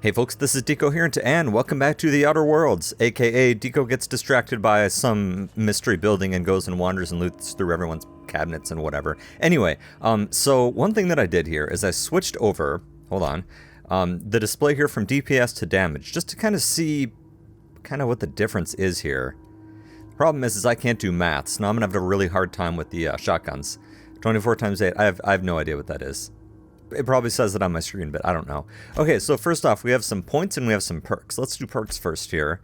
Hey folks, this is Decoherent, and welcome back to the Outer Worlds, aka Deco gets distracted by some mystery building and goes and wanders and loots through everyone's cabinets and whatever. Anyway, so one thing that I did here is I switched over, hold on, the display here from DPS to damage, just to kind of see kind of what the difference is here. The problem is I can't do maths. Now I'm going to have a really hard time with the shotguns. 24 times 8, I have no idea what that is. It probably says it on my screen, but I don't know. Okay, so first off, we have some points and we have some perks. Let's do perks first here.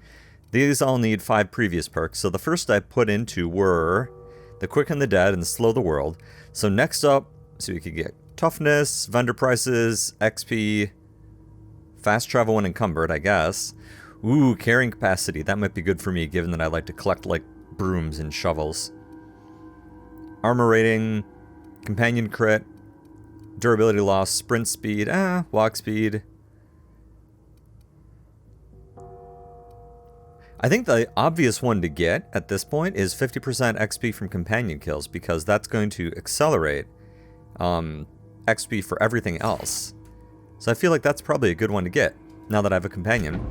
These all need 5 previous perks. So the first I put into were the Quicken the Dead and Slow the World. So next up, so we could get Toughness, Vendor Prices, XP, Fast Travel when Encumbered, I guess. Ooh, Carrying Capacity. That might be good for me, given that I like to collect, like, brooms and shovels. Armor Rating, Companion Crit, Durability loss, sprint speed, walk speed. I think the obvious one to get at this point is 50% XP from companion kills, because that's going to accelerate XP for everything else. So I feel like that's probably a good one to get, now that I have a companion.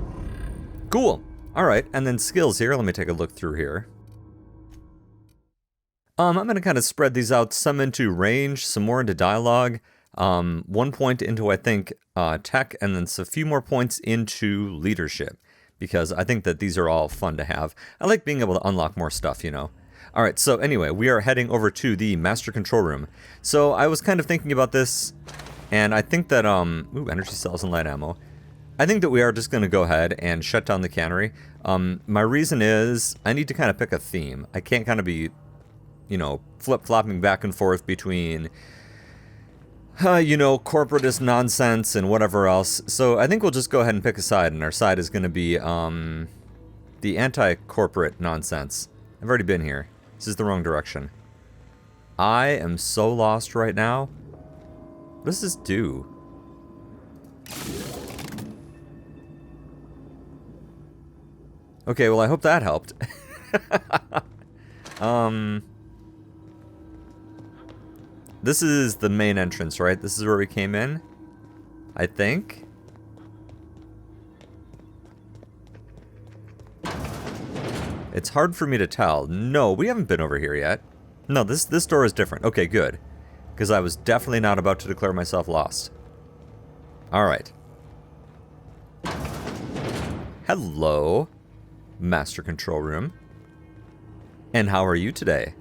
Cool! Alright, and then skills here, let me take a look through here. I'm going to kind of spread these out, some into range, some more into dialogue. 1 point into, I think, tech, and then a few more points into leadership, because I think that these are all fun to have. I like being able to unlock more stuff, you know. Alright, so anyway, we are heading over to the master control room. So I was kind of thinking about this, and I think that, ooh, energy cells and light ammo. I think that we are just going to go ahead and shut down the cannery. My reason is, I need to kind of pick a theme. I can't kind of be, you know, flip-flopping back and forth between, you know, corporatist nonsense and whatever else. So I think we'll just go ahead and pick a side, and our side is going to be the anti-corporate nonsense. I've already been here. This is the wrong direction. I am so lost right now. What does this do? Okay, well, I hope that helped. This is the main entrance, right? This is where we came in, I think. It's hard for me to tell. No, we haven't been over here yet. No, this door is different. Okay, good. Because I was definitely not about to declare myself lost. Alright. Hello, Master Control Room. And how are you today?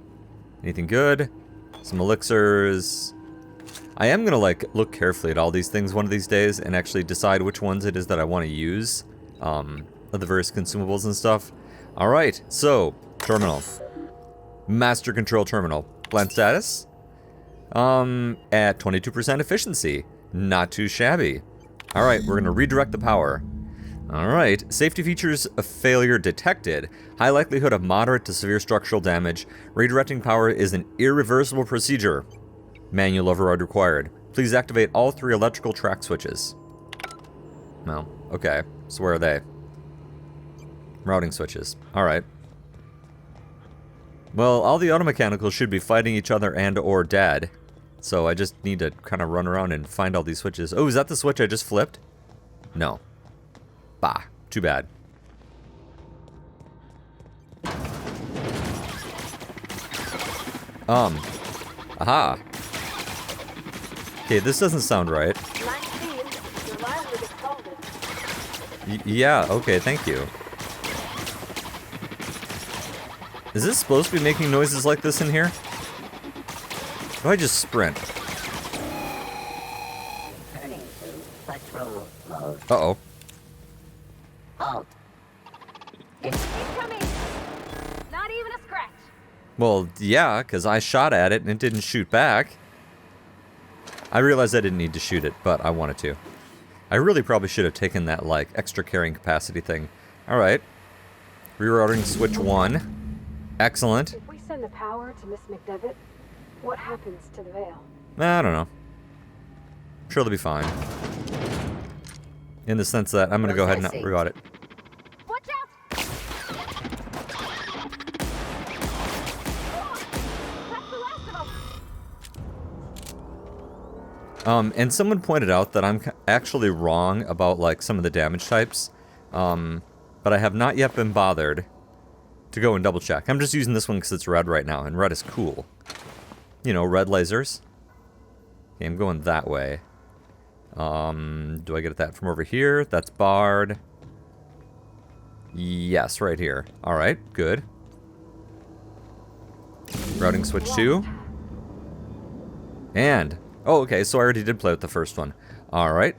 Anything good? Some elixirs. I am gonna, like, look carefully at all these things one of these days and actually decide which ones it is that I want to use. Of the various consumables and stuff. Alright, so, terminal. Master Control Terminal. Plant status? At 22% efficiency. Not too shabby. Alright, we're gonna redirect the power. Alright, safety features of failure detected. High likelihood of moderate to severe structural damage. Redirecting power is an irreversible procedure. Manual override required. Please activate all 3 electrical track switches. Well, okay. So where are they? Routing switches. Alright. Well, all the automechanicals should be fighting each other and or dead. So I just need to kind of run around and find all these switches. Oh, is that the switch I just flipped? No. Bah, too bad. Aha. Okay, this doesn't sound right. Yeah, okay, thank you. Is this supposed to be making noises like this in here? Do I just sprint? Uh-oh. Halt. Incoming. Not even a scratch. Well, yeah, because I shot at it and it didn't shoot back. I realized I didn't need to shoot it, but I wanted to. I really probably should have taken that, like, extra carrying capacity thing. Alright. Rerouting switch 1. Excellent. If we send the power to Miss McDevitt, what happens to the veil? I don't know. I'm sure they'll be fine. In the sense that I'm going to go ahead and reroute it. Watch out! That's the last of them. And someone pointed out that I'm actually wrong about, like, some of the damage types. But I have not yet been bothered to go and double check. I'm just using this one because it's red right now, and red is cool. You know, red lasers. Okay, I'm going that way. Do I get that from over here? That's barred. Yes, right here. Alright, good. Routing switch 2. And, oh, okay, so I already did play with the first one. Alright.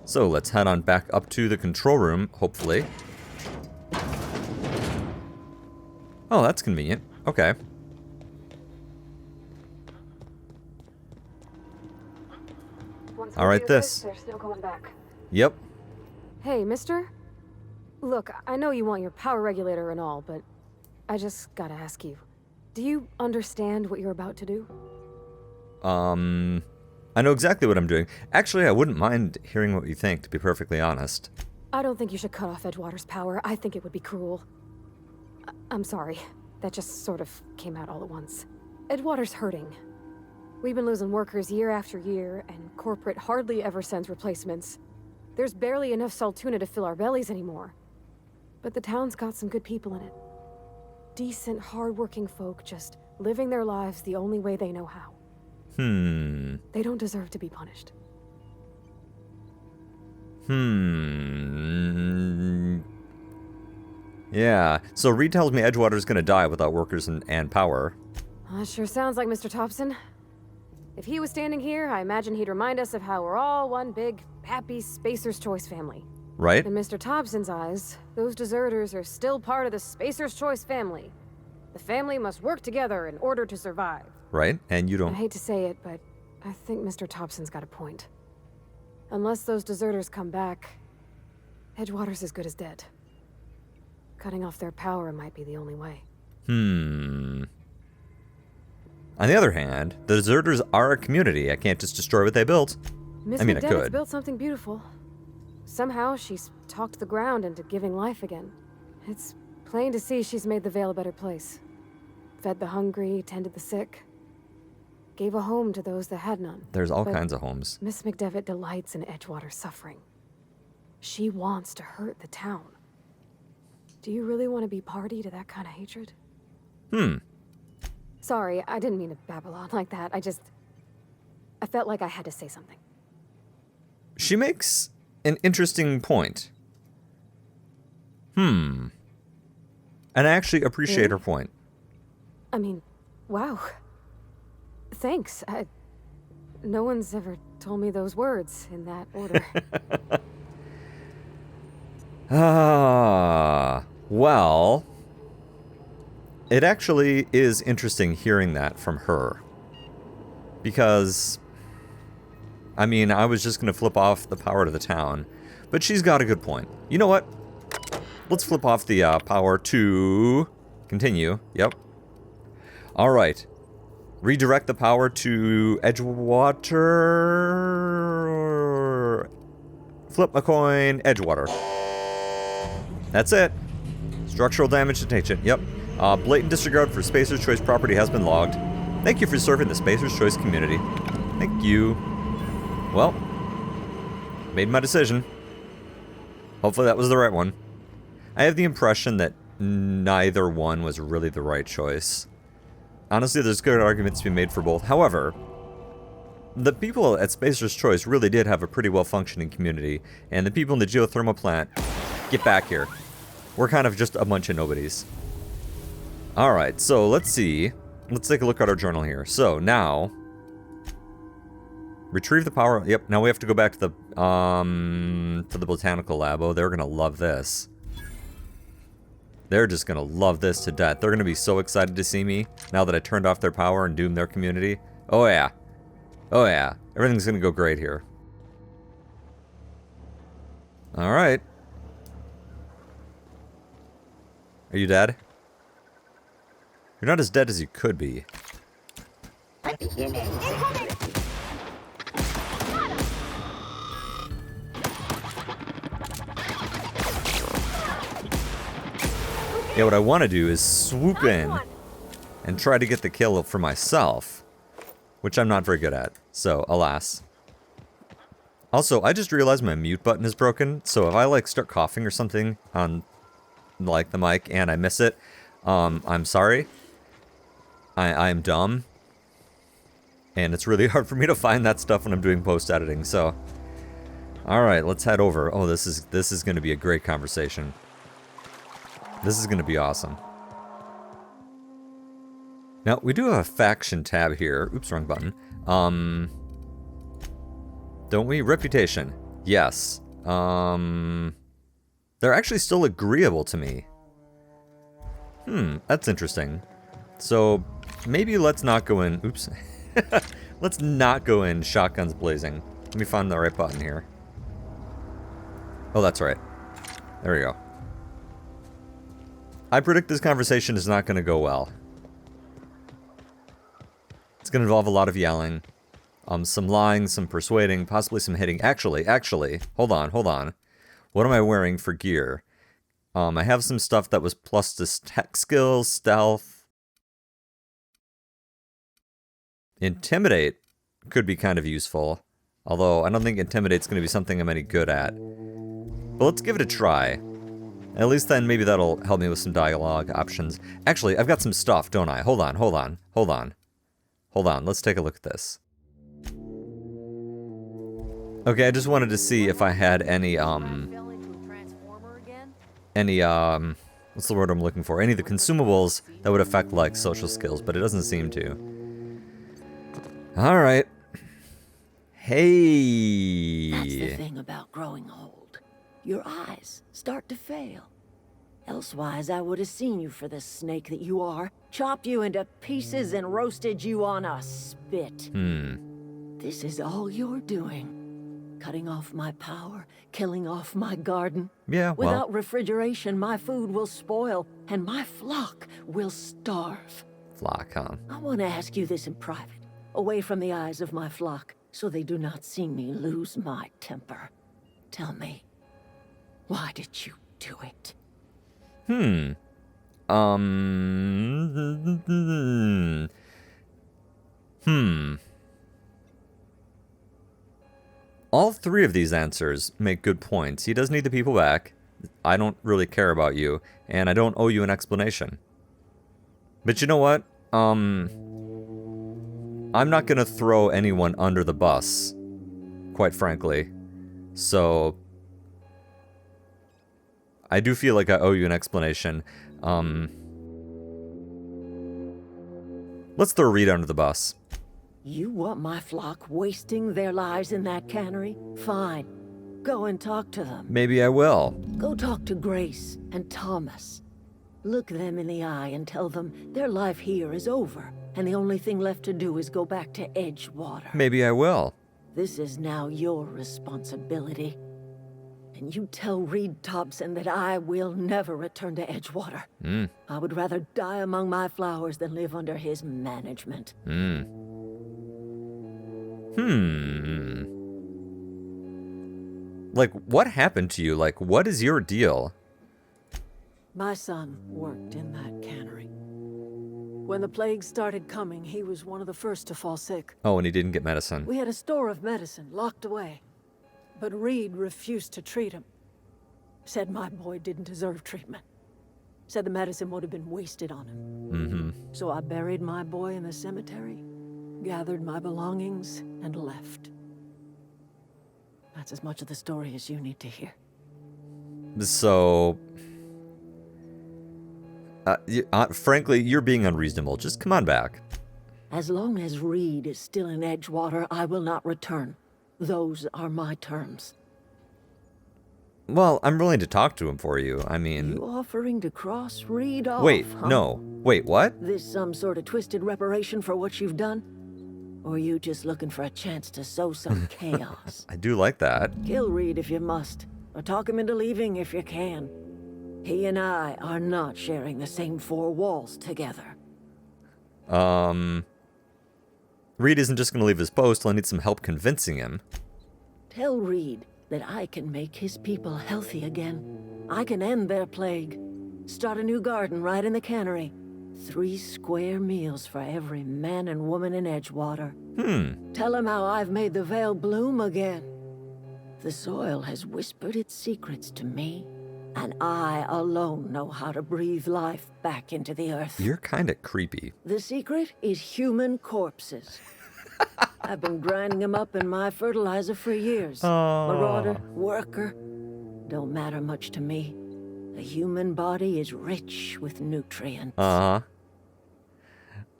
So let's head on back up to the control room, hopefully. Oh, that's convenient. Okay. Alright, this. There's no going back. Yep. Hey, mister? Look, I know you want your power regulator and all, but I just gotta ask you. Do you understand what you're about to do? I know exactly what I'm doing. Actually, I wouldn't mind hearing what you think, to be perfectly honest. I don't think you should cut off Edgewater's power. I think it would be cruel. I'm sorry. That just sort of came out all at once. Edgewater's hurting. We've been losing workers year after year, and corporate hardly ever sends replacements. There's barely enough Saltuna to fill our bellies anymore. But the town's got some good people in it. Decent, hard-working folk just living their lives the only way they know how. They don't deserve to be punished. Yeah, so Reed tells me Edgewater's gonna die without workers and power. That sure sounds like Mr. Thompson. If he was standing here, I imagine he'd remind us of how we're all one big, happy Spacer's Choice family. Right? In Mr. Thompson's eyes, those deserters are still part of the Spacer's Choice family. The family must work together in order to survive. Right? And you I don't... hate to say it, but I think Mr. Thompson's got a point. Unless those deserters come back, Edgewater's as good as dead. Cutting off their power might be the only way. On the other hand, the deserters are a community. I can't just destroy what they built. Miss I mean, I McDevitt's could. built something beautiful. Somehow, she's talked the ground into giving life again. It's plain to see she's made the Vale a better place. Fed the hungry, tended the sick. Gave a home to those that had none. There's all But kinds of homes. Miss McDevitt delights in Edgewater's suffering. She wants to hurt the town. Do you really want to be party to that kind of hatred? Sorry, I didn't mean to babble on like that. I felt like I had to say something. She makes an interesting point. And I actually appreciate her point. I mean, wow. Thanks. No one's ever told me those words in that order. Well, it actually is interesting hearing that from her. Because, I mean, I was just going to flip off the power to the town, but she's got a good point. You know what? Let's flip off the power to continue. Yep. All right. Redirect the power to Edgewater. Flip a coin, Edgewater. That's it. Structural damage detection. Yep. Blatant disregard for Spacer's Choice property has been logged. Thank you for serving the Spacer's Choice community. Thank you. Well, made my decision. Hopefully that was the right one. I have the impression that neither one was really the right choice. Honestly, there's good arguments to be made for both. However, the people at Spacer's Choice really did have a pretty well-functioning community, and the people in the Geothermal Plant, get back here. We're kind of just a bunch of nobodies. Alright, so let's see. Let's take a look at our journal here. So, now... retrieve the power... Yep, now we have to go back to the botanical lab. Oh, they're gonna love this. They're just gonna love this to death. They're gonna be so excited to see me now that I turned off their power and doomed their community. Oh yeah. Oh yeah. Everything's gonna go great here. Alright. Are you dead? You're not as dead as you could be. Yeah, what I want to do is swoop in and try to get the kill for myself, which I'm not very good at. So, alas. Also, I just realized my mute button is broken, so if I like start coughing or something on like the mic and I miss it, I'm sorry. I'm dumb. And it's really hard for me to find that stuff when I'm doing post editing, so. Alright, let's head over. Oh, this is gonna be a great conversation. This is gonna be awesome. Now, we do have a faction tab here. Oops, wrong button. Don't we? Reputation. Yes. They're actually still agreeable to me. That's interesting. So, maybe let's not go in... Oops. Let's not go in shotguns blazing. Let me find the right button here. Oh, that's right. There we go. I predict this conversation is not going to go well. It's going to involve a lot of yelling. Some lying, some persuading, possibly some hitting. Actually, hold on. What am I wearing for gear? I have some stuff that was plus to tech skills, stealth. Intimidate could be kind of useful. Although, I don't think Intimidate's going to be something I'm any good at. But let's give it a try. At least then, maybe that'll help me with some dialogue options. Actually, I've got some stuff, don't I? Hold on. Let's take a look at this. Okay, I just wanted to see if I had any, what's the word I'm looking for? Any of the consumables that would affect, like, social skills, but it doesn't seem to. Alright. Hey! That's the thing about growing old. Your eyes start to fail. Elsewise, I would have seen you for the snake that you are, chopped you into pieces and roasted you on a spit. This is all you're doing. Cutting off my power, killing off my garden. Yeah, well. Without refrigeration, my food will spoil, and my flock will starve. Flock, huh? I want to ask you this in private, away from the eyes of my flock, so they do not see me lose my temper. Tell me, why did you do it? All three of these answers make good points. He does need the people back. I don't really care about you, and I don't owe you an explanation. But you know what? I'm not gonna throw anyone under the bus, quite frankly. So, I do feel like I owe you an explanation. Let's throw Reed under the bus. You want my flock wasting their lives in that cannery? Fine. Go and talk to them. Maybe I will. Go talk to Grace and Thomas. Look them in the eye and tell them their life here is over, and the only thing left to do is go back to Edgewater. Maybe I will. This is now your responsibility. And you tell Reed Thompson that I will never return to Edgewater. I would rather die among my flowers than live under his management. Like, what happened to you? Like, what is your deal? My son worked in that cannery. When the plague started coming, he was one of the first to fall sick. Oh, and he didn't get medicine. We had a store of medicine locked away, but Reed refused to treat him. Said my boy didn't deserve treatment. Said the medicine would have been wasted on him. So I buried my boy in the cemetery, gathered my belongings, and left. That's as much of the story as you need to hear. So, frankly, you're being unreasonable. Just come on back. As long as Reed is still in Edgewater, I will not return. Those are my terms. Well, I'm willing to talk to him for you. I mean... You offering to cross Reed off, Wait, huh? no. Wait, what? This some sort of twisted reparation for what you've done? Or are you just looking for a chance to sow some chaos? I do like that. Kill Reed if you must, or talk him into leaving if you can. He and I are not sharing the same four walls together. Reed isn't just going to leave his post. I'll need some help convincing him. Tell Reed that I can make his people healthy again. I can end their plague. Start a new garden right in the cannery. 3 square meals for every man and woman in Edgewater. Tell him how I've made the Vale bloom again. The soil has whispered its secrets to me, and I alone know how to breathe life back into the earth. You're kind of creepy. The secret is human corpses. I've been grinding them up in my fertilizer for years. Marauder, worker, don't matter much to me. The human body is rich with nutrients.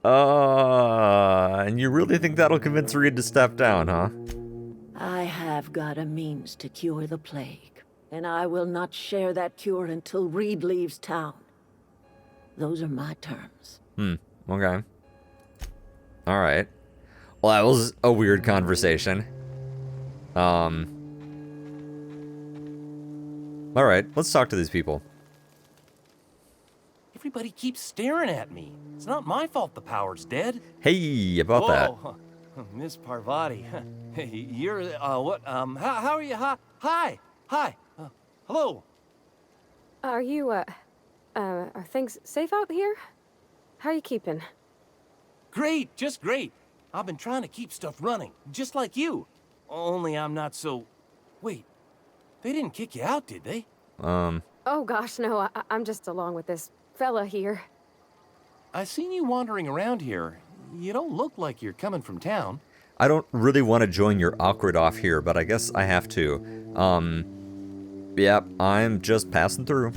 And you really think that'll convince Reed to step down, huh? I have got a means to cure the plague, and I will not share that cure until Reed leaves town. Those are my terms. Okay. All right. Well, that was a weird conversation. All right, let's talk to these people. Everybody keeps staring at me. It's not my fault the power's dead. Hey, about that. Whoa, Miss Parvati. Hey, you're, what, how are you? Hi. Hello. Are you, are things safe out here? How are you keeping? Great, just great. I've been trying to keep stuff running, just like you. Only I'm not so... Wait, they didn't kick you out, did they? Oh gosh, no, I'm just along with this fella here. I seen you wandering around here. You don't look like you're coming from town. I don't really want to join your awkward off here, but I guess I have to. Yep, I'm just passing through.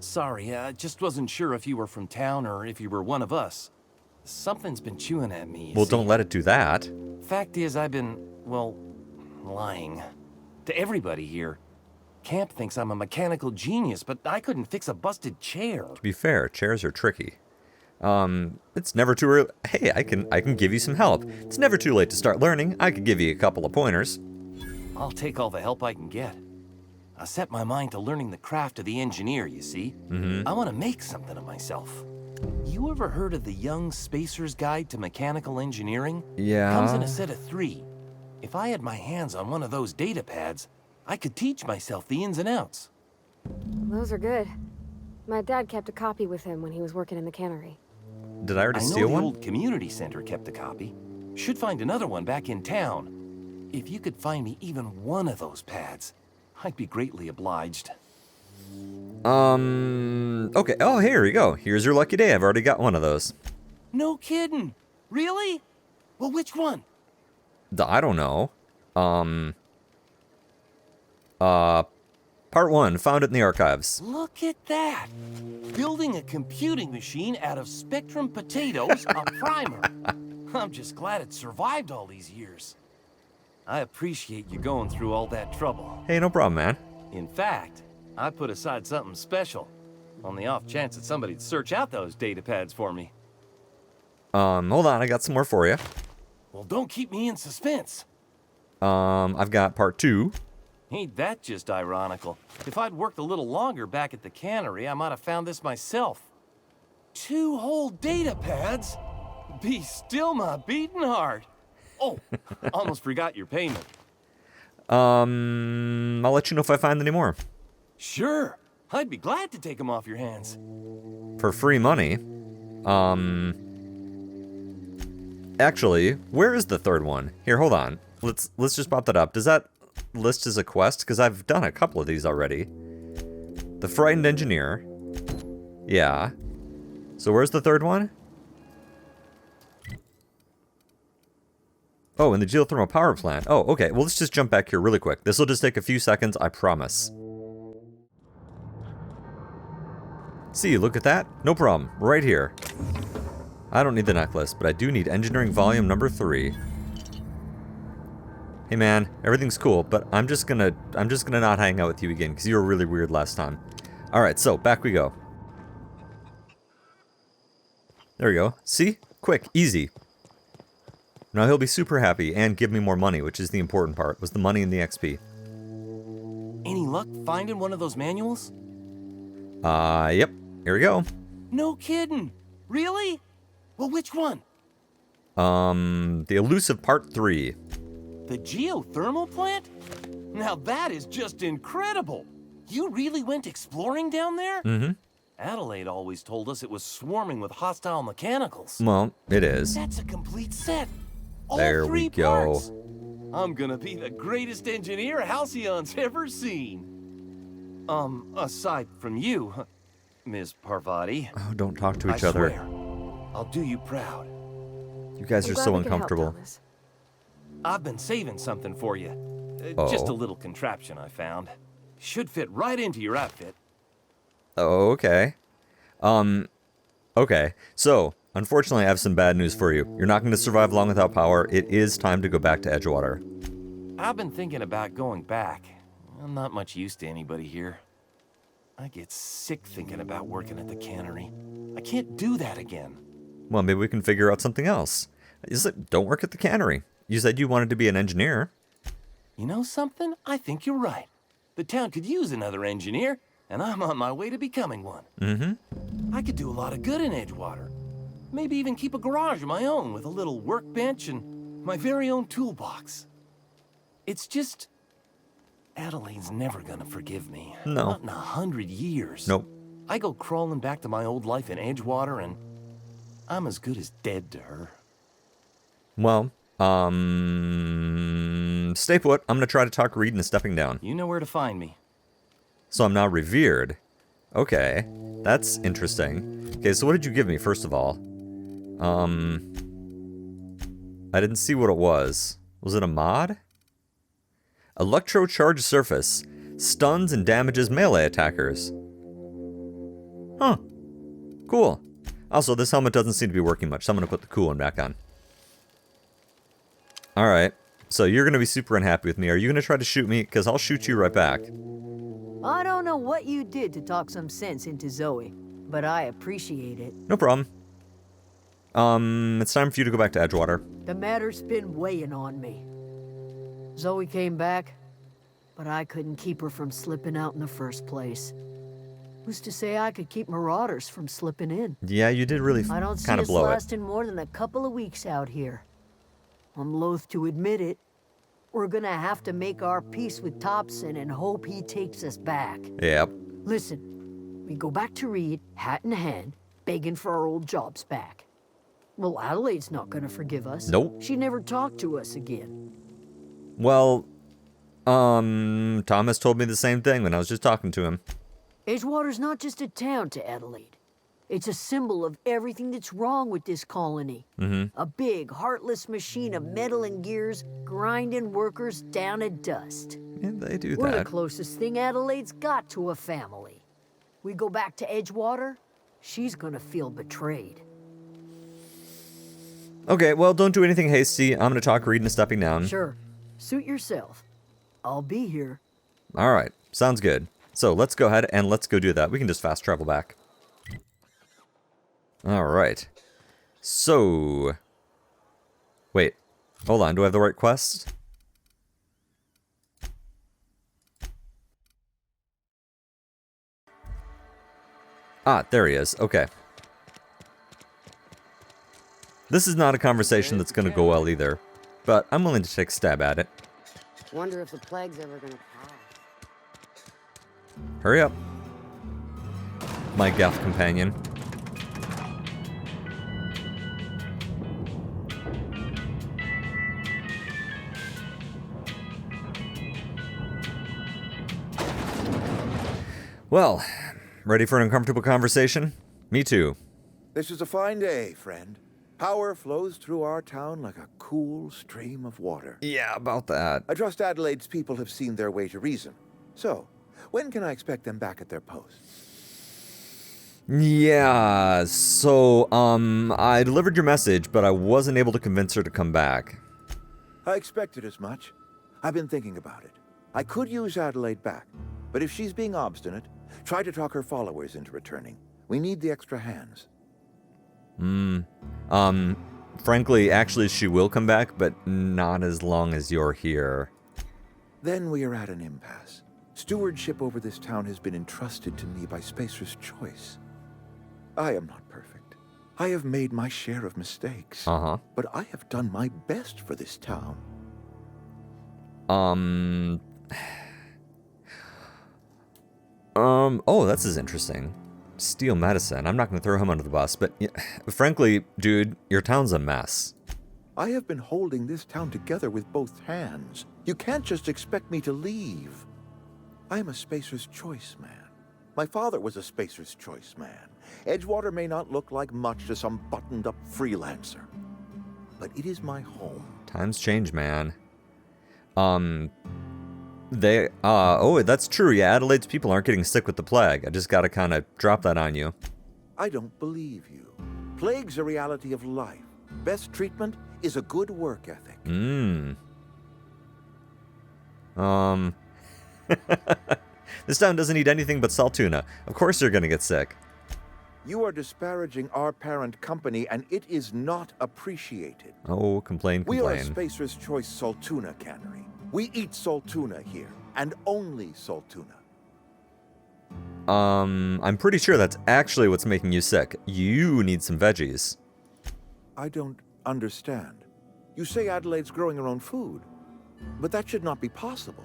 Sorry, I just wasn't sure if you were from town or if you were one of us. Something's been chewing at me. Well, don't let it do that. Fact is, I've been, well, lying. To everybody here. Camp thinks I'm a mechanical genius, but I couldn't fix a busted chair. To be fair, chairs are tricky. It's never too early. Hey, I can give you some help. It's never too late to start learning. I could give you a couple of pointers. I'll take all the help I can get. I set my mind to learning the craft of the engineer, you see. I want to make something of myself. You ever heard of the Young Spacer's Guide to Mechanical Engineering? Yeah. Comes in a set of 3. If I had my hands on one of those data pads, I could teach myself the ins and outs. Those are good. My dad kept a copy with him when he was working in the cannery. Did I already I know steal the one? old community center kept a copy. Should find another one back in town. If you could find me even one of those pads, I'd be greatly obliged. Okay. Oh, here we go. Here's your lucky day. I've already got one of those. No kidding. Really? Well, which one? I don't know. Part 1, found it in the archives. Look at that. Building a computing machine out of Spectrum potatoes, a primer. I'm just glad it survived all these years. I appreciate you going through all that trouble. Hey, no problem, man. In fact, I put aside something special, on the off chance that somebody'd search out those data pads for me. Hold on, I got some more for you. Well, don't keep me in suspense. I've got part 2. Ain't that just ironical? If I'd worked a little longer back at the cannery, I might have found this myself. 2 whole data pads? Be still my beating heart. Oh, almost forgot your payment. I'll let you know if I find any more. Sure, I'd be glad to take them off your hands. For free money. Actually, where is the 3rd one? Here, hold on. Let's just pop that up. Does that list as a quest? Because I've done a couple of these already. The Frightened Engineer. Yeah. So where's the 3rd one? Oh, in the Geothermal Power Plant. Oh, okay. Well, let's just jump back here really quick. This will just take a few seconds, I promise. See, look at that. No problem. Right here. I don't need the necklace, but I do need Engineering Volume number 3. Hey man, everything's cool, but I'm just gonna not hang out with you again, because you were really weird last time. Alright, so, back we go. There we go. See? Quick, easy. Now he'll be super happy and give me more money, which is the important part, was the money and the XP. Any luck finding one of those manuals? Yep. Here we go. No kidding. Really? Well, which one? The Elusive Part 3. The Geothermal Plant? Now that is just incredible. You really went exploring down there? Mm-hmm. Adelaide always told us it was swarming with hostile mechanicals. Well, it is. That's a complete set. All There 3 we go. parts. I'm gonna be the greatest engineer Halcyon's ever seen. Aside from you, Ms. Parvati. Oh, don't talk to each I other. swear, I'll do you proud. You guys I'm are glad so we could help, uncomfortable. Thomas. I've been saving something for you. Just a little contraption I found. Should fit right into your outfit. Oh, okay. Okay. So, unfortunately, I have some bad news for you. You're not going to survive long without power. It is time to go back to Edgewater. I've been thinking about going back. I'm not much use to anybody here. I get sick thinking about working at the cannery. I can't do that again. Well, maybe we can figure out something else. Don't work at the cannery. You said you wanted to be an engineer. You know something? I think you're right. The town could use another engineer, and I'm on my way to becoming one. Mm-hmm. I could do a lot of good in Edgewater. Maybe even keep a garage of my own with a little workbench and my very own toolbox. It's just... Adelaide's never gonna forgive me. No. Not in 100 years. Nope. I go crawling back to my old life in Edgewater, and I'm as good as dead to her. Well, stay put. I'm going to try to talk Reed into stepping down. You know where to find me. So I'm now revered. Okay. That's interesting. Okay, so what did you give me, first of all? I didn't see what it was. Was it a mod? Electrocharge surface. Stuns and damages melee attackers. Huh. Cool. Also, this helmet doesn't seem to be working much, so I'm going to put the cool one back on. Alright. So you're going to be super unhappy with me. Are you going to try to shoot me? Because I'll shoot you right back. I don't know what you did to talk some sense into Zoe, but I appreciate it. No problem. It's time for you to go back to Edgewater. The matter's been weighing on me. Zoe came back, but I couldn't keep her from slipping out in the first place. Who's to say I could keep marauders from slipping in? Yeah, you did really I don't see kind of us blow it. lasting more than a couple of weeks out here. I'm loath to admit it. We're gonna have to make our peace with Thompson and hope he takes us back. Yep. Listen, we go back to Reed, hat in hand, begging for our old jobs back. Well, Adelaide's not gonna forgive us. Nope. She never talked to us again. Well, Thomas told me the same thing when I was just talking to him. Edgewater's not just a town to Adelaide. It's a symbol of everything that's wrong with this colony. A big, heartless machine of meddling gears, grinding workers down to dust. Yeah, they do We're the that. closest thing Adelaide's got to a family. We go back to Edgewater, she's gonna feel betrayed. Okay, well, don't do anything hasty. I'm going to talk Reed into stepping down. Sure, suit yourself. I'll be here. All right, sounds good. So let's go ahead and let's go do that. We can just fast travel back. All right. So, wait, hold on. Do I have the right quest? Ah, there he is. Okay. This is not a conversation that's going to go well either, but I'm willing to take a stab at it. Wonder if the plague's ever gonna pass. Hurry up. My Gaff companion. Well, ready for an uncomfortable conversation? Me too. This is a fine day, friend. Power flows through our town like a cool stream of water. Yeah, about that. I trust Adelaide's people have seen their way to reason. So, when can I expect them back at their posts? Yeah, so, I delivered your message, but I wasn't able to convince her to come back. I expected as much. I've been thinking about it. I could use Adelaide back, but if she's being obstinate, try to talk her followers into returning. We need the extra hands. Frankly, actually, she will come back, but not as long as you're here. Then we are at an impasse. Stewardship over this town has been entrusted to me by Spacer's choice. I am not perfect. I have made my share of mistakes. But I have done my best for this town. Oh, this is interesting. Steal Madison. I'm not going to throw him under the bus, but yeah, frankly, dude, your town's a mess. I have been holding this town together with both hands. You can't just expect me to leave. I am a Spacer's Choice man. My father was a Spacer's Choice man. Edgewater may not look like much to some buttoned-up freelancer, but it is my home. Times change, man. Oh, that's true. Yeah, Adelaide's people aren't getting sick with the plague. I just gotta kind of drop that on you. I don't believe you. Plague's a reality of life. Best treatment is a good work ethic. This town doesn't eat anything but salt tuna. Of course you're gonna get sick. You are disparaging our parent company, and it is not appreciated. Oh, complain. We are a Spacer's Choice salt tuna cannery. We eat salt tuna here, and only salt tuna. I'm pretty sure that's actually what's making you sick. You need some veggies. I don't understand. You say Adelaide's growing her own food, but that should not be possible.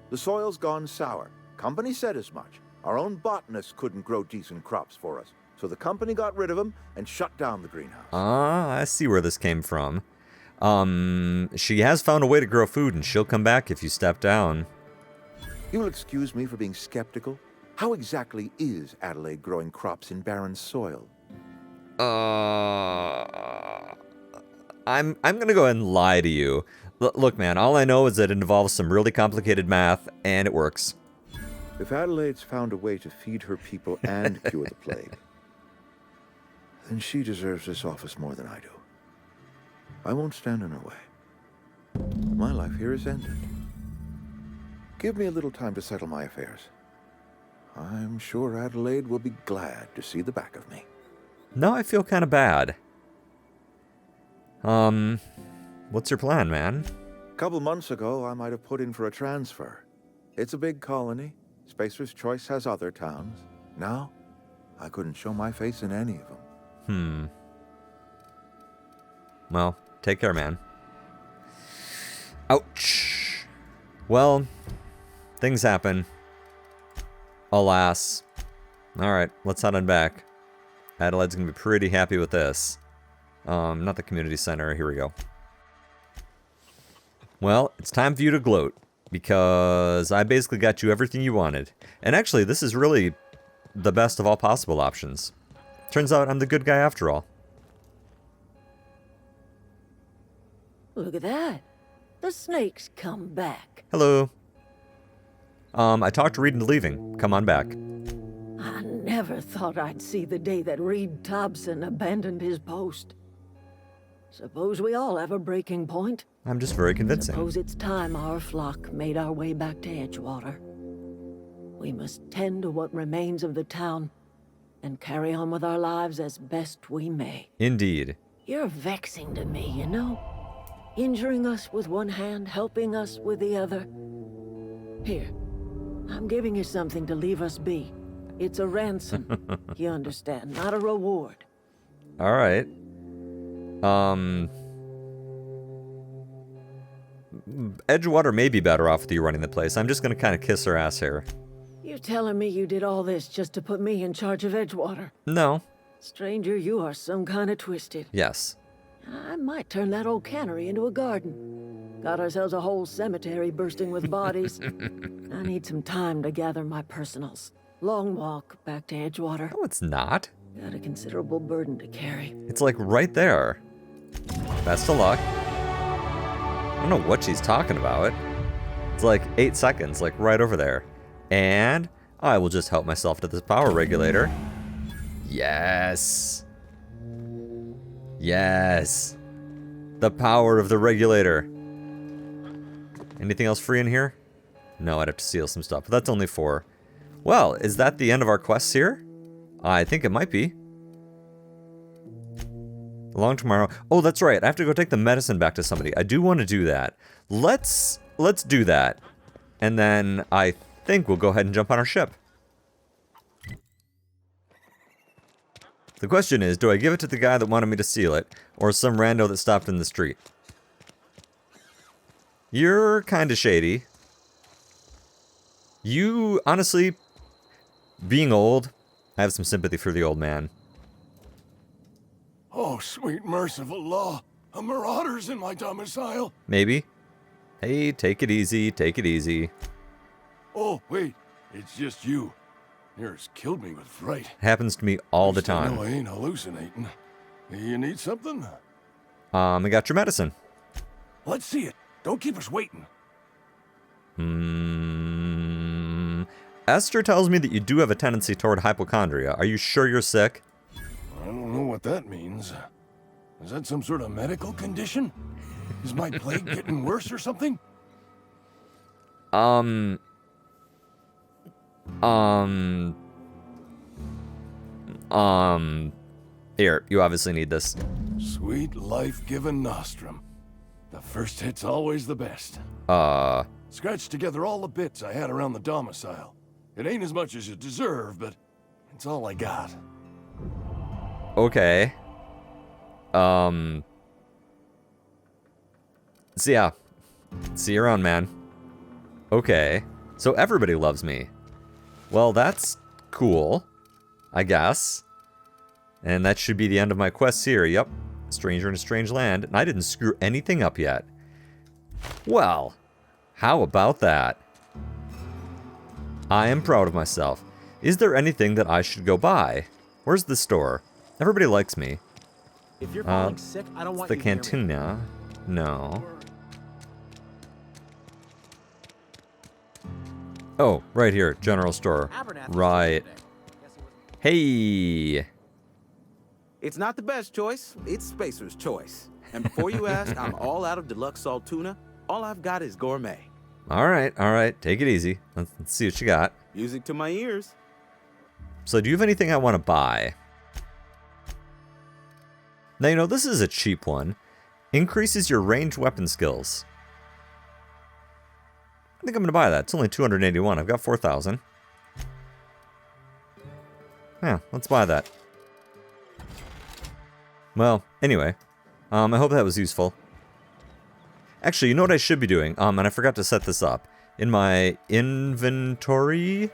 The soil's gone sour. Company said as much. Our own botanists couldn't grow decent crops for us, so the company got rid of them and shut down the greenhouse. Ah, I see where this came from. She has found a way to grow food, and she'll come back if you step down. You will excuse me for being skeptical. How exactly is Adelaide growing crops in barren soil? I'm gonna go ahead and lie to you. Look, man, all I know is that it involves some really complicated math, and it works. If Adelaide's found a way to feed her people and cure the plague, then she deserves this office more than I do. I won't stand in her way. My life here is ended. Give me a little time to settle my affairs. I'm sure Adelaide will be glad to see the back of me. No, I feel kind of bad. What's your plan, man? A couple months ago, I might have put in for a transfer. It's a big colony. Spacer's Choice has other towns. Now, I couldn't show my face in any of them. Well, take care, man. Ouch. Well, things happen. Alas. Alright, let's head on back. Adelaide's gonna be pretty happy with this. Not the community center. Here we go. Well, it's time for you to gloat, because I basically got you everything you wanted. And actually, this is really the best of all possible options. Turns out I'm the good guy after all. Look at that. The snake's come back. Hello. I talked to Reed into leaving. Come on back. I never thought I'd see the day that Reed Thompson abandoned his post. Suppose we all have a breaking point. I'm just very convincing. Suppose it's time our flock made our way back to Edgewater. We must tend to what remains of the town and carry on with our lives as best we may. Indeed. You're vexing to me, you know? Injuring us with one hand, helping us with the other. Here, I'm giving you something to leave us be. It's a ransom, you understand, not a reward. All right. Edgewater may be better off with you running the place. I'm just gonna kind of kiss her ass here. You telling me you did all this just to put me in charge of Edgewater? No. Stranger, you are some kind of twisted. Yes. I might turn that old cannery into a garden. Got ourselves a whole cemetery bursting with bodies. I need some time to gather my personals. Long walk back to Edgewater. No, it's not. Got a considerable burden to carry. It's like right there. Best of luck. I don't know what she's talking about. It's like 8 seconds, like right over there. And I will just help myself to this power regulator. Yes. Yes. The power of the regulator. Anything else free in here? No, I'd have to steal some stuff, but that's only 4. Well, is that the end of our quests here? I think it might be. Along tomorrow. Oh, that's right. I have to go take the medicine back to somebody. I do want to do that. Let's do that. And then I think we'll go ahead and jump on our ship. The question is, do I give it to the guy that wanted me to steal it, or some rando that stopped in the street? You're kind of shady. You, honestly, being old, I have some sympathy for the old man. Oh, sweet merciful law. A marauder's in my domicile. Maybe. Hey, take it easy, take it easy. Oh, wait. It's just you. Yours killed me with fright. Happens to me all the At least I time. know I ain't hallucinating. You need something? I got your medicine. Let's see it. Don't keep us waiting. Esther tells me that you do have a tendency toward hypochondria. Are you sure you're sick? I don't know what that means. Is that some sort of medical condition? Is my plague getting worse or something? Here, you obviously need this. Sweet life-giving nostrum. The first hit's always the best. Scratched together all the bits I had around the domicile. It ain't as much as you deserve, but it's all I got. Okay. So yeah. See you around, man. Okay. So everybody loves me. Well, that's cool, I guess. And that should be the end of my quest here. Yep. Stranger in a strange land. And I didn't screw anything up yet. Well, how about that? I am proud of myself. Is there anything that I should go buy? Where's the store? Everybody likes me. If you're falling sick, I don't want The you near me. cantina. No. Oh, right here. General store. Abernathy's Right. today. Guess he wasn't- Hey. It's not the best choice, it's Spacer's choice. And before you ask, I'm all out of deluxe salt tuna. All I've got is gourmet. All right. Take it easy. Let's see what you got. Music to my ears. So do you have anything I want to buy? Now, you know, this is a cheap one. Increases your ranged weapon skills. I think I'm going to buy that. It's only 281. I've got 4,000. Yeah, let's buy that. Well, anyway. I hope that was useful. Actually, you know what I should be doing? And I forgot to set this up. In my inventory,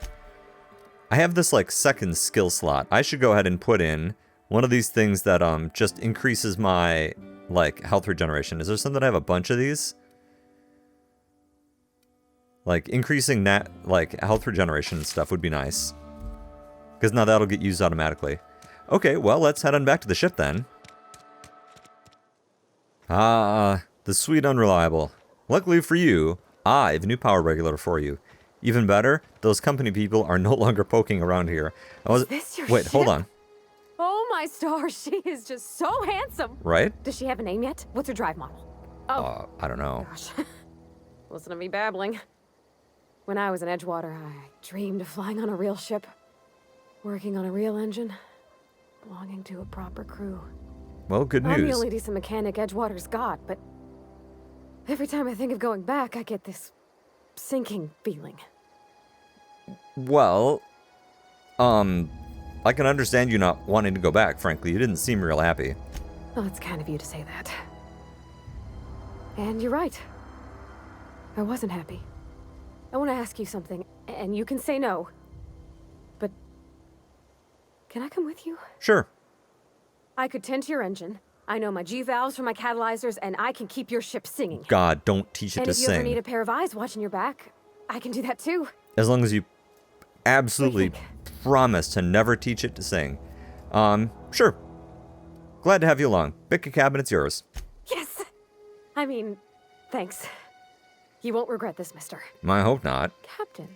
I have this, like, second skill slot. I should go ahead and put in one of these things that just increases my, like, health regeneration. Is there something I have a bunch of these? Like, increasing that, like, health regeneration and stuff would be nice. Because now that'll get used automatically. Okay, well, let's head on back to the ship then. The sweet unreliable. Luckily for you, I have a new power regulator for you. Even better, those company people are no longer poking around here. Is this your Wait, ship? hold on. Oh my stars, she is just so handsome. Right? Does she have a name yet? What's her drive model? Oh, I don't know. gosh. Listen to me babbling. When I was in Edgewater, I dreamed of flying on a real ship, working on a real engine, belonging to a proper crew. Well, good I'm the news. only decent mechanic Edgewater's got, but every time I think of going back, I get this sinking feeling. Well, I can understand you not wanting to go back, frankly. You didn't seem real happy. Well, it's kind of you to say that. And you're right. I wasn't happy. I want to ask you something, and you can say no. But can I come with you? Sure. I could tend to your engine. I know my G-valves for my catalyzers, and I can keep your ship singing. God, don't teach it And to if you ever need sing. a pair of eyes watching your back, I can do that too. As long as you absolutely think? promise to never teach it to sing. Sure. Glad to have you along. Pick a cabin, it's yours. Yes! I mean, thanks. You won't regret this, mister. I hope not. Captain.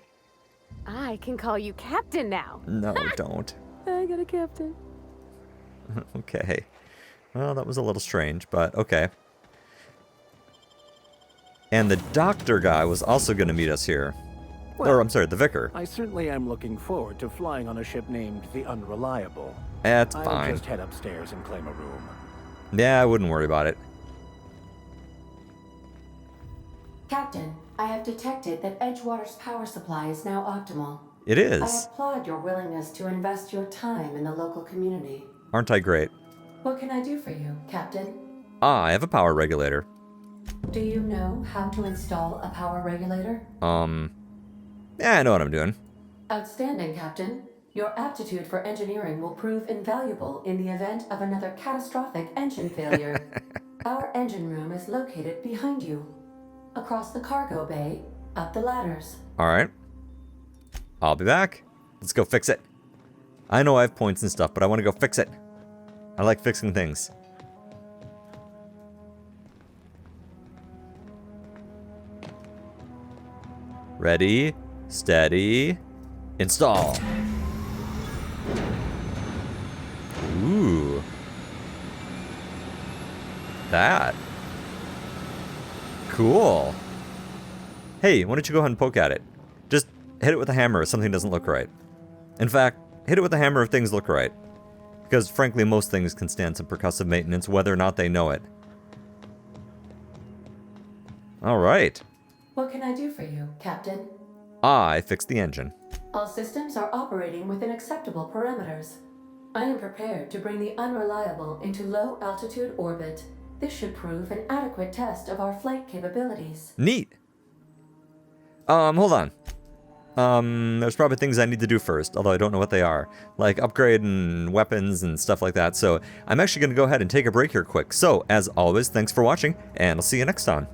I can call you Captain now. No, don't. I got a captain. Okay. Well, that was a little strange, but okay. And the doctor guy was also going to meet us here. Or, I'm sorry, the vicar. I certainly am looking forward to flying on a ship named the Unreliable. That's I'll fine. just head upstairs and claim a room. Yeah, I wouldn't worry about it. Captain, I have detected that Edgewater's power supply is now optimal. It I is. applaud your willingness to invest your time in the local community. Aren't I great? What can I do for you, Captain? I have a power regulator. Do you know how to install a power regulator? Yeah, I know what I'm doing. Outstanding, Captain. Your aptitude for engineering will prove invaluable in the event of another catastrophic engine failure. Our engine room is located behind you. Across the cargo bay, up the ladders. Alright. I'll be back. Let's go fix it. I know I have points and stuff, but I want to go fix it. I like fixing things. Ready, steady, install. Ooh. That. Cool. Hey, why don't you go ahead and poke at it? Just hit it with a hammer if something doesn't look right. In fact, hit it with a hammer if things look right. Because frankly, most things can stand some percussive maintenance whether or not they know it. Alright. What can I do for you, Captain? I fixed the engine. All systems are operating within acceptable parameters. I am prepared to bring the unreliable into low-altitude orbit. This should prove an adequate test of our flight capabilities. Neat. Hold on. There's probably things I need to do first, although I don't know what they are. Like upgrading weapons and stuff like that. So I'm actually going to go ahead and take a break here quick. So, as always, thanks for watching, and I'll see you next time.